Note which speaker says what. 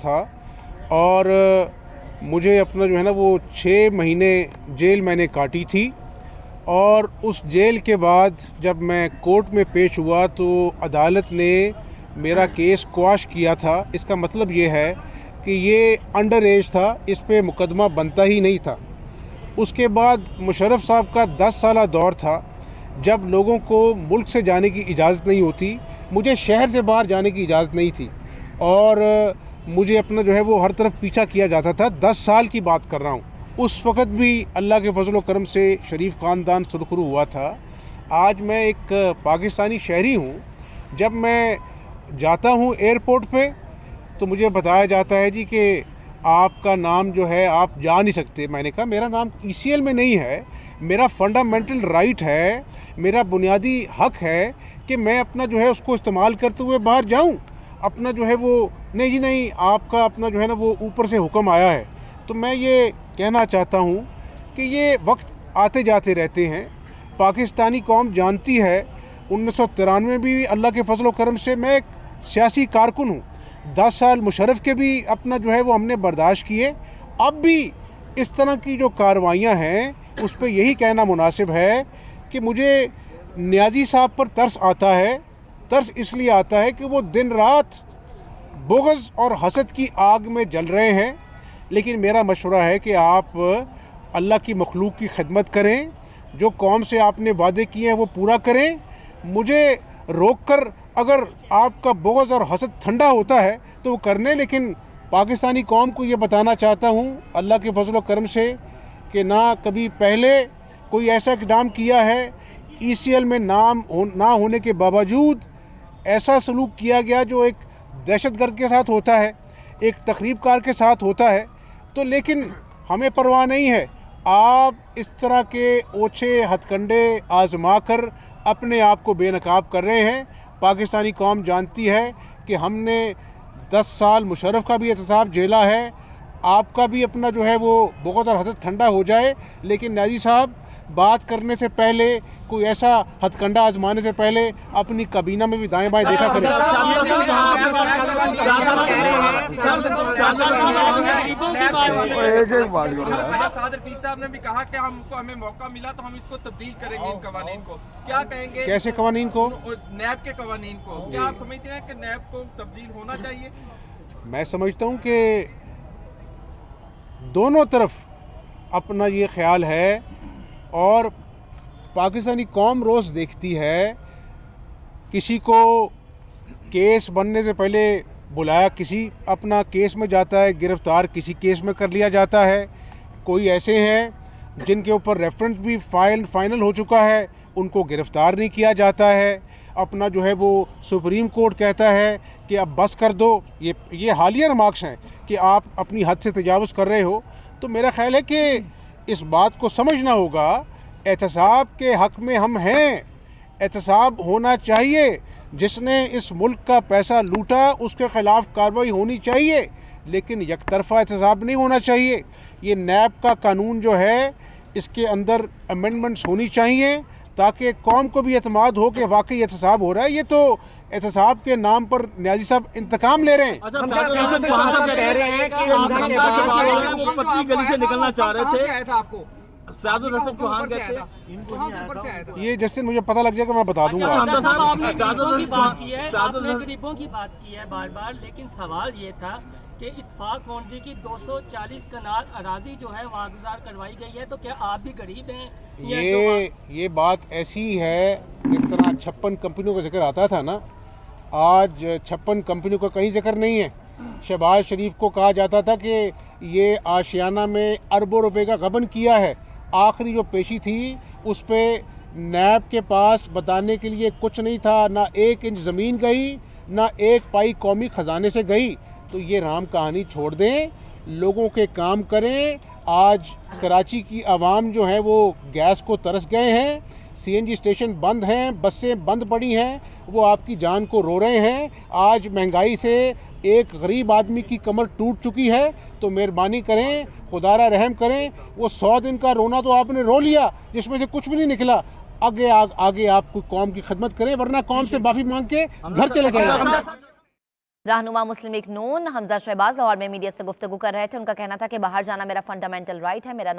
Speaker 1: تھا اور مجھے اپنا جو ہے نا وہ 6 مہینے جیل میں نے کاٹی تھی، اور اس جیل کے بعد جب میں کورٹ میں پیش ہوا تو عدالت نے میرا کیس کواش کیا تھا۔ اس کا مطلب یہ ہے کہ یہ انڈر ایج تھا، اس پہ مقدمہ بنتا ہی نہیں تھا۔ اس کے بعد مشرف صاحب کا 10 سالہ دور تھا جب لوگوں کو ملک سے جانے کی اجازت نہیں ہوتی، مجھے شہر سے باہر جانے کی اجازت نہیں تھی، اور مجھے اپنا جو ہے وہ ہر طرف پیچھا کیا جاتا تھا۔ 10 سال کی بات کر رہا ہوں۔ اس وقت بھی اللہ کے فضل و کرم سے شریف خاندان سرخرو ہوا تھا۔ آج میں ایک پاکستانی شہری ہوں۔ جب میں جاتا ہوں ایئرپورٹ پہ تو مجھے بتایا جاتا ہے جی کہ آپ کا نام جو ہے آپ جا نہیں سکتے۔ میں نے کہا میرا نام ECL میں نہیں ہے، میرا فنڈامنٹل رائٹ ہے، میرا بنیادی حق ہے کہ میں اپنا جو ہے اس کو استعمال کرتے ہوئے باہر جاؤں۔ اپنا جو ہے وہ نہیں جی نہیں، آپ کا اپنا جو ہے نا وہ اوپر سے حکم آیا ہے۔ تو میں یہ کہنا چاہتا ہوں کہ یہ وقت آتے جاتے رہتے ہیں۔ پاکستانی قوم جانتی ہے 1993 میں بھی اللہ کے فضل و کرم سے میں ایک سیاسی کارکن ہوں۔ 10 سال مشرف کے بھی اپنا جو ہے وہ ہم نے برداشت کیے۔ اب بھی اس طرح کی جو کارروائیاں ہیں اس پہ یہی کہنا مناسب ہے کہ مجھے نیازی صاحب پر ترس آتا ہے۔ ترس اس لیے آتا ہے کہ وہ دن رات بغض اور حسد کی آگ میں جل رہے ہیں، لیکن میرا مشورہ ہے کہ آپ اللہ کی مخلوق کی خدمت کریں، جو قوم سے آپ نے وعدے کیے ہیں وہ پورا کریں۔ مجھے روک کر اگر آپ کا بغض اور حسد ٹھنڈا ہوتا ہے تو وہ کرنے، لیکن پاکستانی قوم کو یہ بتانا چاہتا ہوں اللہ کے فضل و کرم سے کہ نہ کبھی پہلے کوئی ایسا اقدام کیا ہے، ECL میں نام نہ ہونے کے باوجود ایسا سلوک کیا گیا جو ایک دہشت گرد کے ساتھ ہوتا ہے، ایک تخریب کار کے ساتھ ہوتا ہے، تو لیکن ہمیں پرواہ نہیں ہے۔ آپ اس طرح کے اوچھے ہتھ کنڈے آزما کر اپنے آپ کو بے نقاب کر رہے ہیں۔ پاکستانی قوم جانتی ہے کہ ہم نے 10 سال مشرف کا بھی احتساب جھیلا ہے۔ آپ کا بھی اپنا جو ہے وہ بغض اور حسد ٹھنڈا ہو جائے، لیکن نیازی صاحب بات کرنے سے پہلے، کوئی ایسا ہتھ کنڈا آزمانے سے پہلے اپنی کابینہ میں بھی دائیں بائیں دیکھا کریں۔
Speaker 2: صادر پیر صاحب نے بھی کہا کہ ہمیں موقع ملا تو ہم اس کو تبدیل کریں گے، ان قوانین کو کیا کہیں گے؟
Speaker 1: کیسے قوانین کو؟
Speaker 2: نیب کے قوانین کو کیا آپ سمجھتے ہیں کہ نیب کو تبدیل ہونا چاہیے؟
Speaker 1: میں سمجھتا ہوں کہ دونوں طرف اپنا یہ خیال ہے، اور پاکستانی قوم روز دیکھتی ہے کسی کو کیس بننے سے پہلے بلایا کسی اپنا کیس میں جاتا ہے، گرفتار کسی کیس میں کر لیا جاتا ہے۔ کوئی ایسے ہیں جن کے اوپر ریفرنس بھی فائنل ہو چکا ہے، ان کو گرفتار نہیں کیا جاتا ہے۔ اپنا جو ہے وہ سپریم کورٹ کہتا ہے کہ اب بس کر دو۔ یہ حالیہ ریمارکس ہیں کہ آپ اپنی حد سے تجاوز کر رہے ہو۔ تو میرا خیال ہے کہ اس بات کو سمجھنا ہوگا، احتساب کے حق میں ہم ہیں، احتساب ہونا چاہیے۔ جس نے اس ملک کا پیسہ لوٹا اس کے خلاف کارروائی ہونی چاہیے، لیکن یک طرفہ احتساب نہیں ہونا چاہیے۔ یہ نیب کا قانون جو ہے اس کے اندر امینڈمنٹس ہونی چاہیے تاکہ قوم کو بھی اعتماد ہو کہ واقعی احتساب ہو رہا ہے۔ یہ تو احتساب کے نام پر نیازی صاحب انتقام لے رہے ہیں۔ یہ جیسے مجھے پتہ لگ جائے گا میں بتا دوں گا۔
Speaker 3: غریبوں کی بات کی ہے بار بار، لیکن سوال یہ تھا کہ اتفاق فاؤنڈری کی 240 کنال اراضی جو ہے واگزار کروائی گئی ہے، تو کیا آپ بھی غریب ہیں؟
Speaker 1: یہ بات ایسی ہے، اس طرح 56 کمپنیوں کا ذکر آتا تھا نا، آج 56 کمپنیوں کا کہیں ذکر نہیں ہے۔ شہباز شریف کو کہا جاتا تھا کہ یہ آشیانہ میں اربوں روپے کا غبن کیا ہے۔ آخری جو پیشی تھی اس پہ نیب کے پاس بتانے کے لیے کچھ نہیں تھا، نہ 1 انچ زمین گئی، نہ 1 پائی قومی خزانے سے گئی۔ تو یہ رام کہانی چھوڑ دیں، لوگوں کے کام کریں۔ آج کراچی کی عوام جو ہے وہ گیس کو ترس گئے ہیں، CNG اسٹیشن بند ہیں، بسیں بند پڑی ہیں، وہ آپ کی جان کو رو رہے ہیں۔ آج مہنگائی سے ایک غریب آدمی کی کمر ٹوٹ چکی ہے، تو مہربانی کریں، خدا را رحم کریں۔ وہ 100 دن کا رونا تو آپ نے رو لیا جس میں سے کچھ بھی نہیں نکلا۔ آگے آپ کو قوم کی خدمت کریں، ورنہ قوم سے معافی مانگ کے گھر چلے جائیں۔
Speaker 4: رہنما مسلم لیگ نون حمزہ شہباز لاہور میں میڈیا سے گفتگو کر رہے تھے. ان کا کہنا تھا کہ باہر جانا میرا فنڈامنٹل رائٹ ہے. میرا